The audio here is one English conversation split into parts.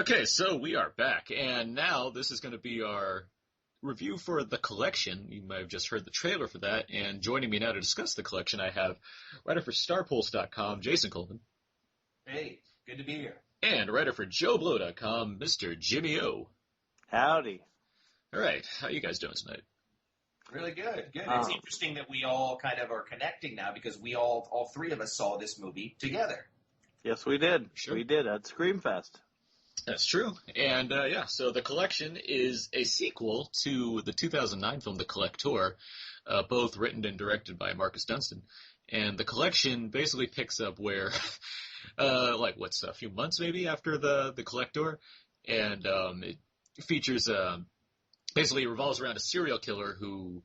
Okay, so we are back, and now this is going to be our review for The Collection. You might have just heard the trailer for that, and joining me now to discuss The Collection, I have writer for StarPulse.com, Jason Coleman. Hey, good to be here. And writer for JoeBlow.com, Mr. Jimmy O. Howdy. All right, how you guys doing tonight? Really good, good. It's interesting that we all kind of are connecting now because we all three of us saw this movie together. Yes, we did. Sure. We did at Screamfest. That's true. And, so The Collection is a sequel to the 2009 film The Collector, both written and directed by Marcus Dunstan. And The Collection basically picks up where, a few months maybe after the Collector, and it features, basically it revolves around a serial killer who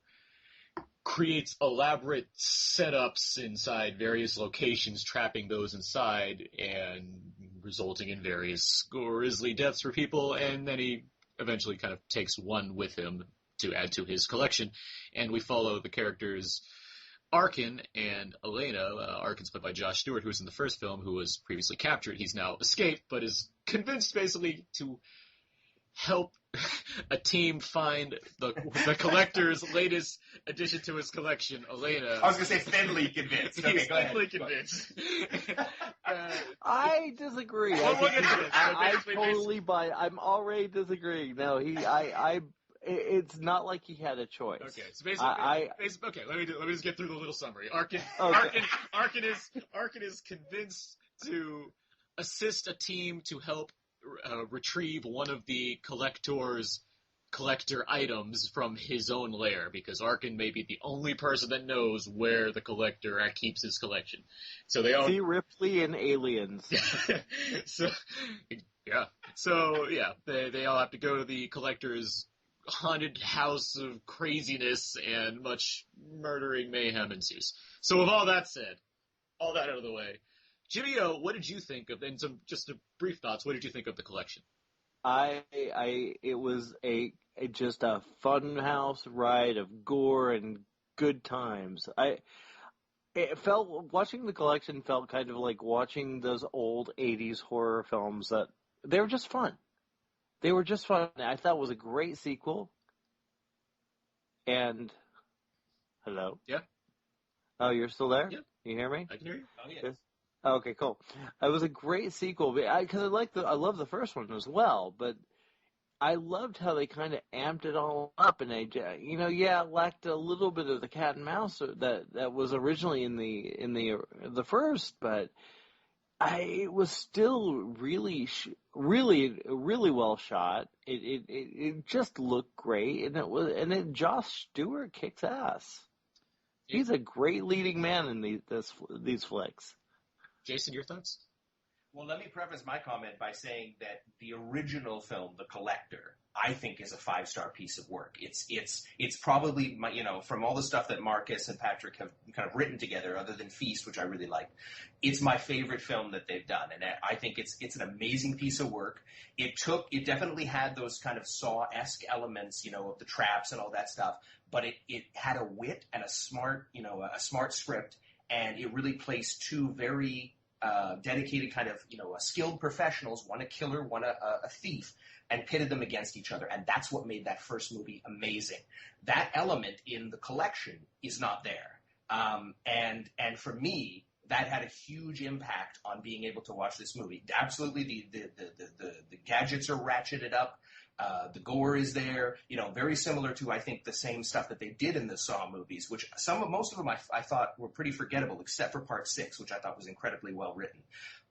creates elaborate setups inside various locations, trapping those inside, and resulting in various grisly deaths for people, and then he eventually kind of takes one with him to add to his collection. And we follow the characters Arkin and Elena. Arkin's played by Josh Stewart, who was in the first film, who was previously captured. He's now escaped, but is convinced basically to help a team find the collector's latest addition to his collection, Elena. I was going to say thinly convinced. Okay, He's go ahead. thinly convinced. I disagree. I'm already disagreeing. No, it's not like he had a choice. Okay, so basically, let me just get through the little summary. Arkin is convinced to assist a team to help retrieve one of the collector items from his own lair, because Arkin may be the only person that knows where the collector keeps his collection. So they all see Ripley and Aliens. They all have to go to the collector's haunted house of craziness, and much murdering mayhem ensues. So with all that said, all that out of the way, Jimmy O, what did you think of, and some just brief thoughts, what did you think of The Collection? It was just a fun house ride of gore and good times. Watching The Collection felt kind of like watching those old 80s horror films that they were just fun. They were just fun. I thought it was a great sequel. And hello? Yeah. Oh, you're still there? Yeah. You hear me? I can hear you. Oh, yeah. Okay, cool. It was a great sequel because I love the first one as well, but I loved how they kind of amped it all up, and it lacked a little bit of the cat and mouse that was originally in the first, but it was still really well shot. It just looked great, and then Josh Stewart kicks ass. Yeah. He's a great leading man in these flicks. Jason, your thoughts? Well, let me preface my comment by saying that the original film, The Collector, I think is a 5-star piece of work. It's probably, from all the stuff that Marcus and Patrick have kind of written together, other than Feast, which I really like, it's my favorite film that they've done, and I think it's an amazing piece of work. It definitely had those kind of Saw-esque elements, of the traps and all that stuff, but it had a wit and a smart script, and it really placed two very dedicated kind of, skilled professionals, one a killer, one a thief, and pitted them against each other. And that's what made that first movie amazing. That element in The Collection is not there. And for me, that had a huge impact on being able to watch this movie. Absolutely, the gadgets are ratcheted up. The gore is there, very similar to, I think, the same stuff that they did in the Saw movies, which most of them I thought were pretty forgettable, except for Part 6, which I thought was incredibly well written.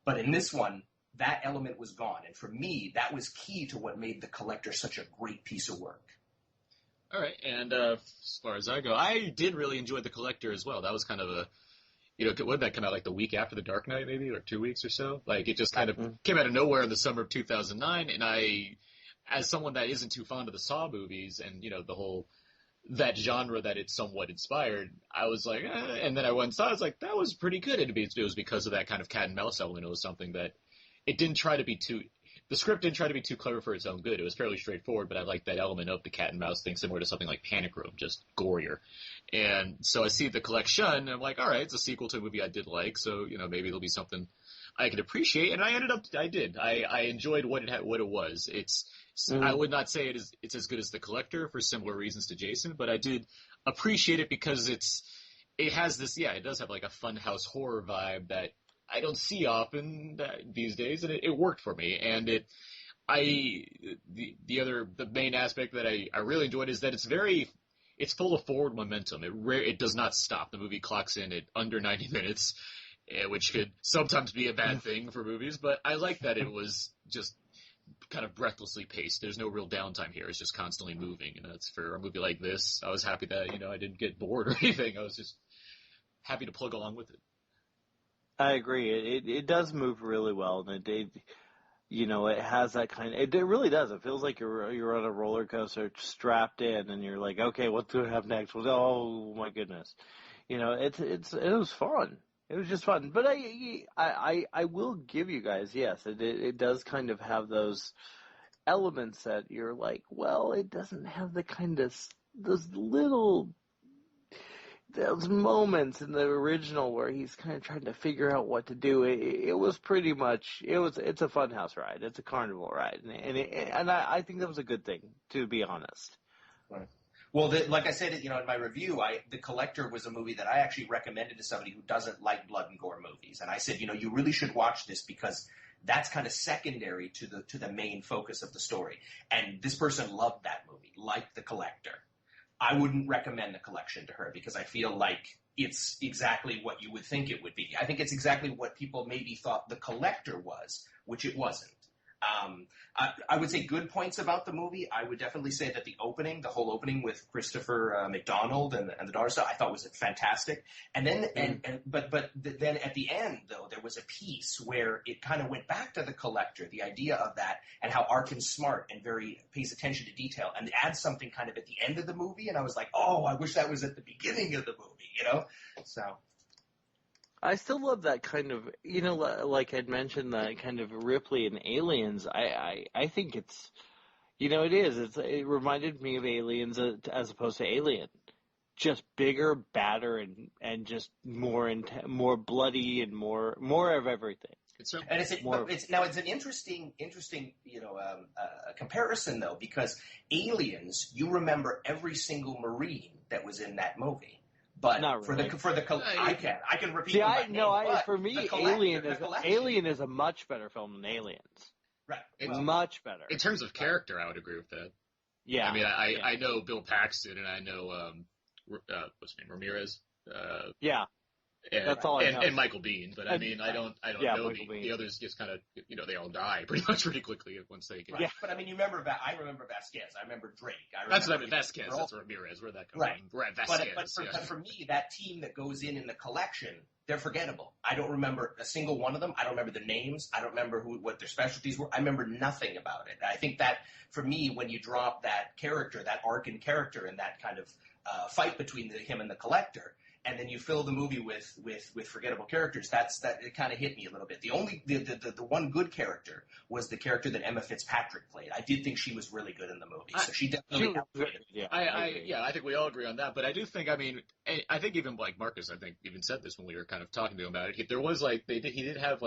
But in this one, that element was gone. And for me, that was key to what made The Collector such a great piece of work. All right. And as far as I go, I did really enjoy The Collector as well. That was kind of a, what did that come out, like the week after The Dark Knight, maybe, or 2 weeks or so? Like, it just kind of came out of nowhere in the summer of 2009, and as someone that isn't too fond of the Saw movies and, the whole, that genre that it somewhat inspired, I was like, and then I went and saw it, I was like, that was pretty good. And it was because of that kind of cat and mouse element. It was something that it didn't try to be the script didn't try to be too clever for its own good. It was fairly straightforward, but I liked that element of the cat and mouse thing, similar to something like Panic Room, just gorier. And so I see The Collection, and I'm like, all right, it's a sequel to a movie I did like, so, maybe it'll be something I could appreciate, and I did. I enjoyed what it was. I would not say it's as good as The Collector for similar reasons to Jason, but I did appreciate it because it has this, it does have like a funhouse horror vibe that I don't see often these days, and it worked for me. And the main aspect that I really enjoyed is that it's full of forward momentum. It does not stop. The movie clocks in at under 90 minutes, which could sometimes be a bad thing for movies, but I like that it was just kind of breathlessly paced. There's no real downtime here. It's just constantly moving, and that's for a movie like this. I was happy that, I didn't get bored or anything. I was just happy to plug along with it. I agree. It does move really well, and it has that kind of. It really does. It feels like you're on a roller coaster, strapped in, and you're like, okay, what do we have next? Well, oh my goodness, it was fun. It was just fun. But I will give you guys, yes, it does kind of have those elements that you're like, well, it doesn't have the kind of those moments in the original where he's kind of trying to figure out what to do. It was pretty much, it's a funhouse ride. It's a carnival ride. And I think that was a good thing, to be honest. Right. Well, like I said, in my review, The Collector was a movie that I actually recommended to somebody who doesn't like blood and gore movies. And I said, you really should watch this because that's kind of secondary to the main focus of the story. And this person loved that movie, liked The Collector. I wouldn't recommend The Collection to her because I feel like it's exactly what you would think it would be. I think it's exactly what people maybe thought The Collector was, which it wasn't. I would say good points about the movie. I would definitely say that the whole opening with Christopher McDonald and the daughter stuff, I thought was fantastic. And then, then at the end, though, there was a piece where it kind of went back to The Collector, the idea of that, and how Arkin's smart and pays attention to detail, and adds something kind of at the end of the movie. And I was like, oh, I wish that was at the beginning of the movie, So. I still love that kind of, like I'd mentioned, that kind of Ripley and Aliens. I think it's, it is. It reminded me of Aliens as opposed to Alien. Just bigger, badder, and just more bloody and more of everything. It's an interesting comparison though, because Aliens, you remember every single Marine that was in that movie. But not really. I can repeat. See, name, for me, Alien is a much better film than Aliens. Right, much better. In terms of character, I would agree with that. Yeah, I mean, I know Bill Paxton and I know what's his name, Ramirez. Yeah. That's all I know. And Michael Biehn, but I don't know the others. Just kind of, they all die pretty quickly once they get. Right. Yeah. But I mean, I remember Vasquez. I remember Drake. That's what I mean. Vasquez. That's Ramirez. Where'd that come from? Right. Vasquez. But for me, that team that goes in The Collection, they're forgettable. I don't remember a single one of them. I don't remember the names. I don't remember what their specialties were. I remember nothing about it. I think that for me, when you drop that character, that Arkin character, and that kind of fight between him and the Collector, and then you fill the movie with forgettable characters, that it kind of hit me a little bit. The one good character was the character that Emma Fitzpatrick played. I did think she was really good in the movie, so she definitely helped me. Yeah, I think we all agree on that. But I do think, I think even like Marcus, I think even said this when we were kind of talking to him about it. There was he did have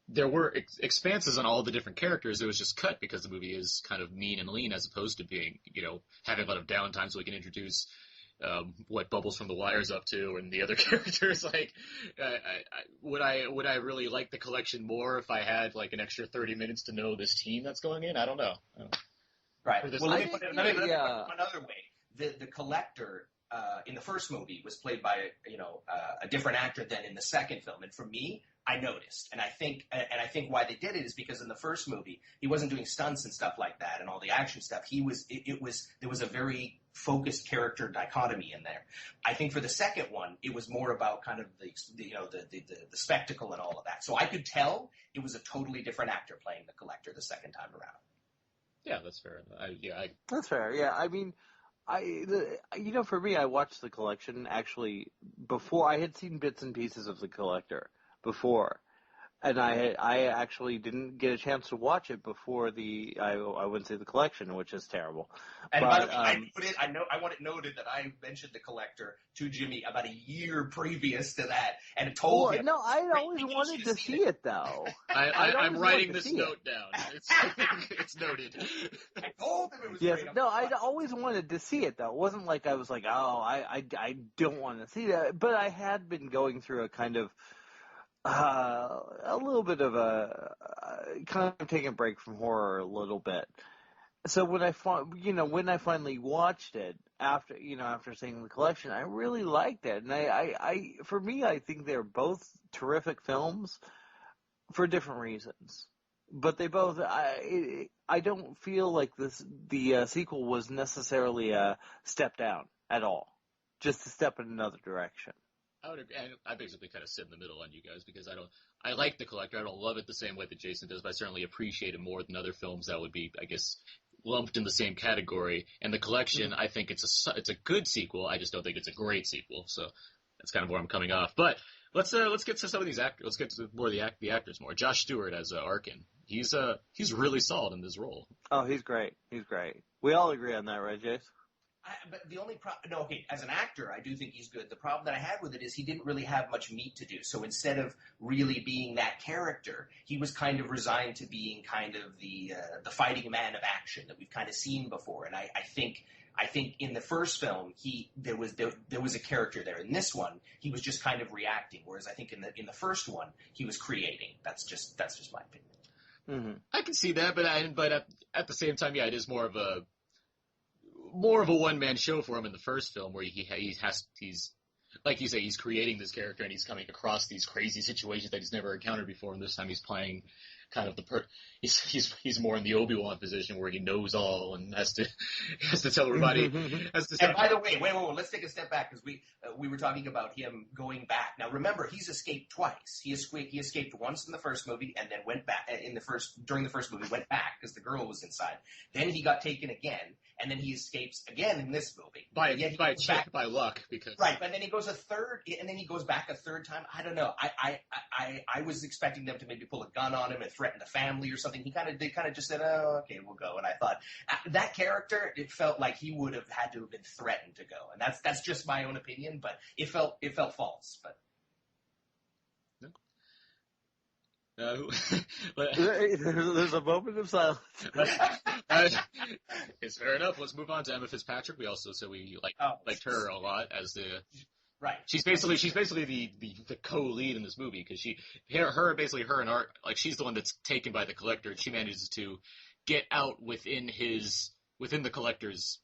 there were expanses on all the different characters. It was just cut because the movie is kind of mean and lean as opposed to being, having a lot of downtime so we can introduce what Bubbles from The Wire's up to and the other characters. Would I really like The Collection more if I had an extra 30 minutes to know this team that's going in? I don't know. Right. Well, let me put it another way. The Collector in the first movie was played by a different actor than in the second film, and for me, I noticed, and I think why they did it is because in the first movie he wasn't doing stunts and stuff like that and all the action stuff. There was a very focused character dichotomy in there. I think for the second one, it was more about kind of the spectacle and all of that. So I could tell it was a totally different actor playing the Collector the second time around. Yeah, that's fair. That's fair. Yeah, I mean, for me, I watched The Collection actually before I had seen bits and pieces of The Collector before, and I actually didn't get a chance to watch it before I wouldn't say the collection, which is terrible. And but, by the way, I want it noted that I mentioned The Collector to Jimmy about a year previous to that, and told him. No, I always wanted to see it though. I'm writing this note down. It's noted. I told him it was yes, great. No, I always wanted to see it though. It wasn't like I was like, oh, I don't want to see that. But I had been going through a kind of a little bit of a kind of taking a break from horror a little bit. So when I finally watched it after seeing the collection, I really liked it, and for me, I think they're both terrific films for different reasons. But they both, I don't feel like the sequel was necessarily a step down at all, just a step in another direction. I basically kind of sit in the middle on you guys because I like The Collector. I don't love it the same way that Jason does, but I certainly appreciate it more than other films that would be, I guess, lumped in the same category. And The Collection, I think it's a good sequel. I just don't think it's a great sequel. So that's kind of where I'm coming off. But let's get to some of these actors. Let's get to more the actors more. Josh Stewart as Arkin. He's really solid in this role. Oh, he's great. He's great. We all agree on that, right, Jace? But the only as an actor, I do think he's good. The problem that I had with it is he didn't really have much meat to do. So instead of really being that character, he was kind of resigned to being kind of the fighting man of action that we've kind of seen before. And I think in the first film there was a character there. In this one, he was just kind of reacting. Whereas I think in the first one, he was creating. That's just my opinion. Mm-hmm. I can see that, but at the same time, yeah, it is more of a one-man show for him in the first film, where he's like you say, he's creating this character and he's coming across these crazy situations that he's never encountered before, and this time he's playing kind of he's more in the Obi-Wan position where he knows all and has to tell everybody. And by the way, wait, let's take a step back, because we were talking about him going back. Now remember, he's escaped twice. He escaped once in the first movie, and then went back during the first movie, went back because the girl was inside. Then he got taken again, and then he escapes again in this movie. By luck, because right. But then he goes back a third time. I don't know. I was expecting them to maybe pull a gun on him and threaten the family or something. They kind of just said, "Oh, okay, we'll go." And I thought that character, it felt like he would have had to have been threatened to go, and that's just my own opinion. But it felt false. But there's a moment of silence. It's fair enough. Let's move on to Emma Fitzpatrick. We also said we liked her a lot as the. Right. She's basically the co-lead in this movie, because her and Art, like, she's the one that's taken by the Collector, and she manages to get out within the Collector's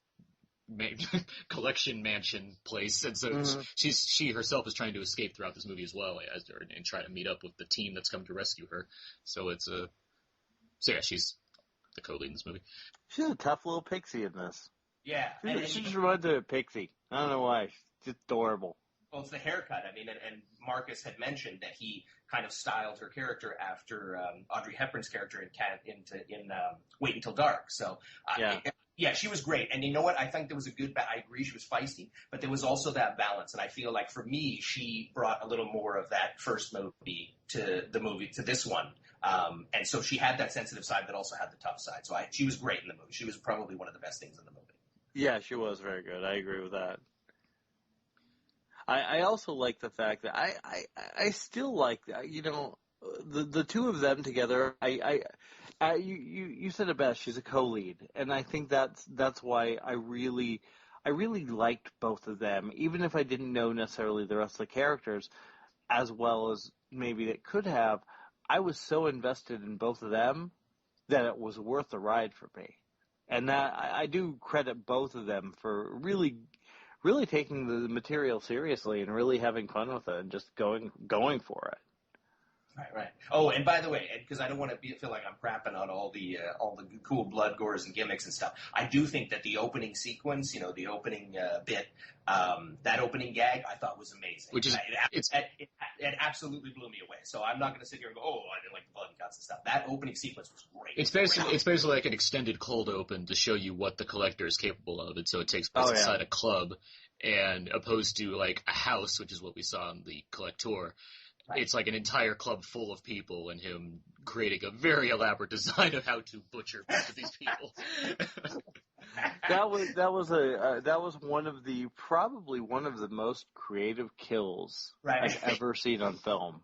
collection mansion place, and so she herself is trying to escape throughout this movie as well, and try to meet up with the team that's come to rescue her. So she's the co-lead in this movie. She's a tough little pixie in this. Yeah, she just reminds me of a pixie. I don't know why. She's just adorable. Well, it's the haircut. I mean, and Marcus had mentioned that he kind of styled her character after Audrey Hepburn's character in Wait Until Dark. So, yeah, she was great. And you know what? I think there was I agree, she was feisty, but there was also that balance. And I feel like for me, she brought a little more of that first movie to this one. And so she had that sensitive side, but also had the tough side. So she was great in the movie. She was probably one of the best things in the movie. Yeah, she was very good. I agree with that. I also like the fact that I still like, the two of them together. You said it best. She's a co-lead, and I think that's why I really liked both of them, even if I didn't know necessarily the rest of the characters as well as maybe it could have. I was so invested in both of them that it was worth the ride for me, and that I do credit both of them for really taking the material seriously and really having fun with it and just going for it. Right. Oh, and by the way, because I don't want to feel like I'm crapping on all the cool blood gores and gimmicks and stuff, I do think that the opening sequence, the opening bit, that opening gag, I thought was amazing. Which is it absolutely blew me away. So I'm not going to sit here and go, oh, I didn't like the blood and guts and stuff. That opening sequence was great. It's basically like an extended cold open to show you what the Collector is capable of, and so it takes place inside a club, and opposed to like a house, which is what we saw in the Collector. it's like an entire club full of people and him creating a very elaborate design of how to butcher most of these people. That was probably one of the most creative kills I've ever seen on film.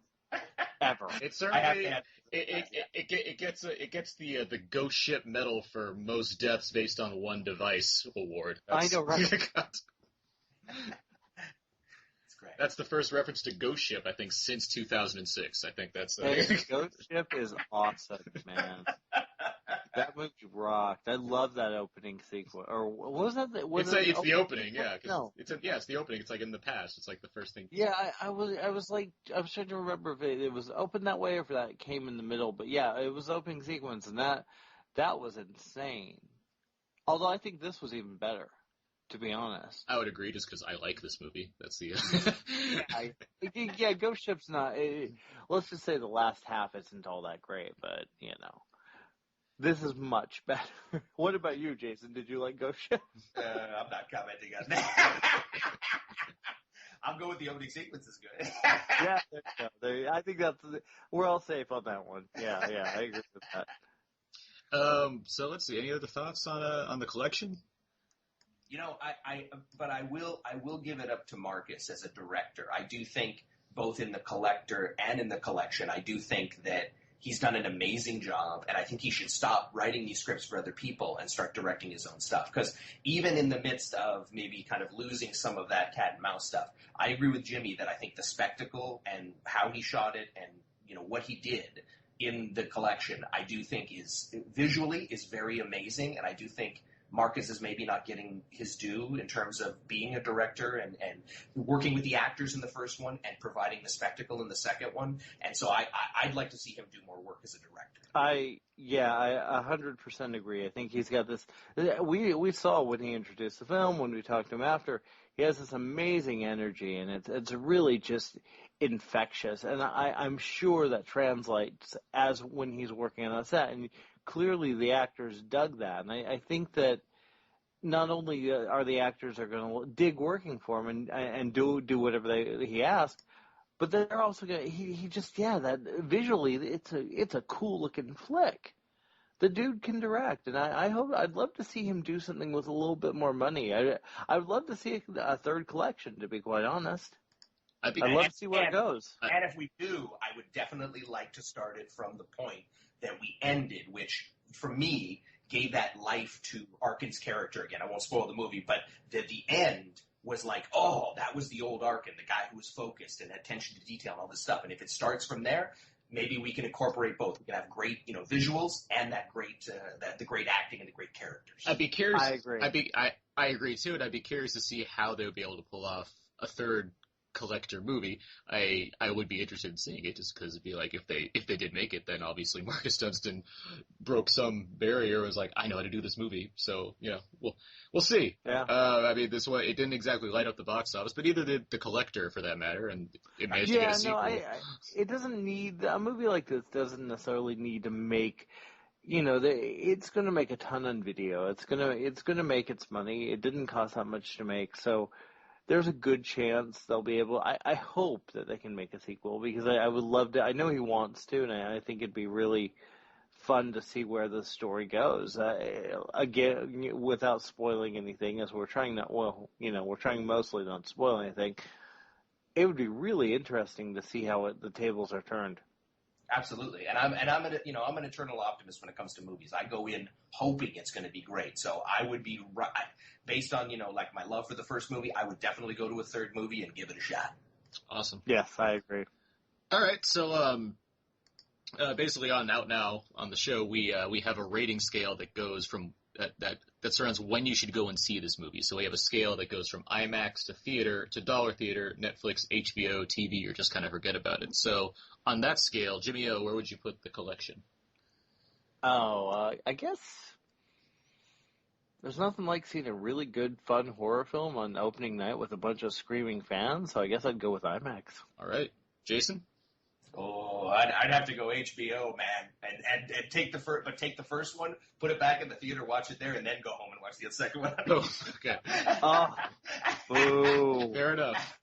Ever. It certainly it gets the Ghost Ship medal for most deaths based on one device award. I know, right? That's the first reference to Ghost Ship, I think, since 2006. I think that's Ghost Ship is awesome, man. That movie rocked. I love that opening sequence. Or what was that? It's the opening, yeah. No. It's the opening. It's like in the past. It's like the first thing. Yeah, I was trying to remember if it was open that way or if that came in the middle. But yeah, it was the opening sequence, and that was insane. Although I think this was even better, to be honest. I would agree, just because I like this movie. That's the. Yeah, Ghost Ship's not. Let's just say the last half isn't all that great, but you know. This is much better. What about you, Jason? Did you like Ghost Ship? I'm not commenting on that. I'll go with the opening sequence is good. Yeah, there you go. I think we're all safe on that one. Yeah, I agree with that. So let's see. Any other thoughts on the collection? You know, I will give it up to Marcus as a director. I do think both in The Collector and in the collection, I do think that he's done an amazing job, and I think he should stop writing these scripts for other people and start directing his own stuff. Because even in the midst of maybe kind of losing some of that cat and mouse stuff, I agree with Jimmy that I think the spectacle and how he shot it and, you know, what he did in the collection, I do think is visually is very amazing, and I do think Marcus is maybe not getting his due in terms of being a director and working with the actors in the first one and providing the spectacle in the second one. And so I'd like to see him do more work as a director. I 100% agree. I think he's got this. We saw when he introduced the film, when we talked to him after, he has this amazing energy, and it's really just infectious. And I'm sure that translates as when he's working on a set. And clearly the actors dug that, and I think that not only are the actors are going to dig working for him and do whatever he asks, but they're also going to that visually it's a cool looking flick. The dude can direct, and I'd love to see him do something with a little bit more money. I would love to see a third collection, to be quite honest. I'd love to see where it goes. And if we do, I would definitely like to start it from the point that we ended, which, for me, gave that life to Arkin's character again. I won't spoil the movie, but the end was like, oh, that was the old Arkin, the guy who was focused and had attention to detail and all this stuff. And if it starts from there, maybe we can incorporate both. We can have great, visuals and that great, the great acting and the great characters. I'd be curious. I agree. I agree too, and I'd be curious to see how they would be able to pull off a third collector movie. I would be interested in seeing it, just because it'd be like if they did make it, then obviously Marcus Dunstan broke some barrier. Was like, I know how to do this movie, so we'll see. Yeah. I mean, this one, it didn't exactly light up the box office, but neither did the collector, for that matter, and it managed to get a sequel. It doesn't need a movie like this. Doesn't necessarily need to make. It's going to make a ton on video. It's going to make its money. It didn't cost that much to make, so. There's a good chance they'll be able. I hope that they can make a sequel, because I would love to. I know he wants to, and I think it'd be really fun to see where the story goes. Again, without spoiling anything, as we're trying not. Well, we're trying mostly not to spoil anything. It would be really interesting to see how the tables are turned. Absolutely, and I'm an eternal optimist when it comes to movies. I go in hoping it's going to be great. So I would be based on like my love for the first movie. I would definitely go to a third movie and give it a shot. Awesome. Yes, I agree. All right, so basically on Out Now on the show, we have a rating scale that goes from that surrounds when you should go and see this movie. So we have a scale that goes from IMAX to theater to dollar theater, Netflix, HBO, TV, or just kind of forget about it. So on that scale, Jimmy O, where would you put the collection? Oh, I guess there's nothing like seeing a really good, fun horror film on opening night with a bunch of screaming fans, so I guess I'd go with IMAX. All right. Jason? Oh, I'd have to go HBO, man, and take the first one, put it back in the theater, watch it there, and then go home and watch the second one. Oh, okay. Boo. Fair enough.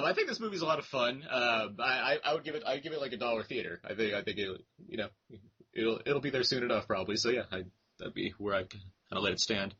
I think this movie's a lot of fun. I would give it like $1 theater. I think it'll be there soon enough probably. So yeah, that'd be where I kind of let it stand.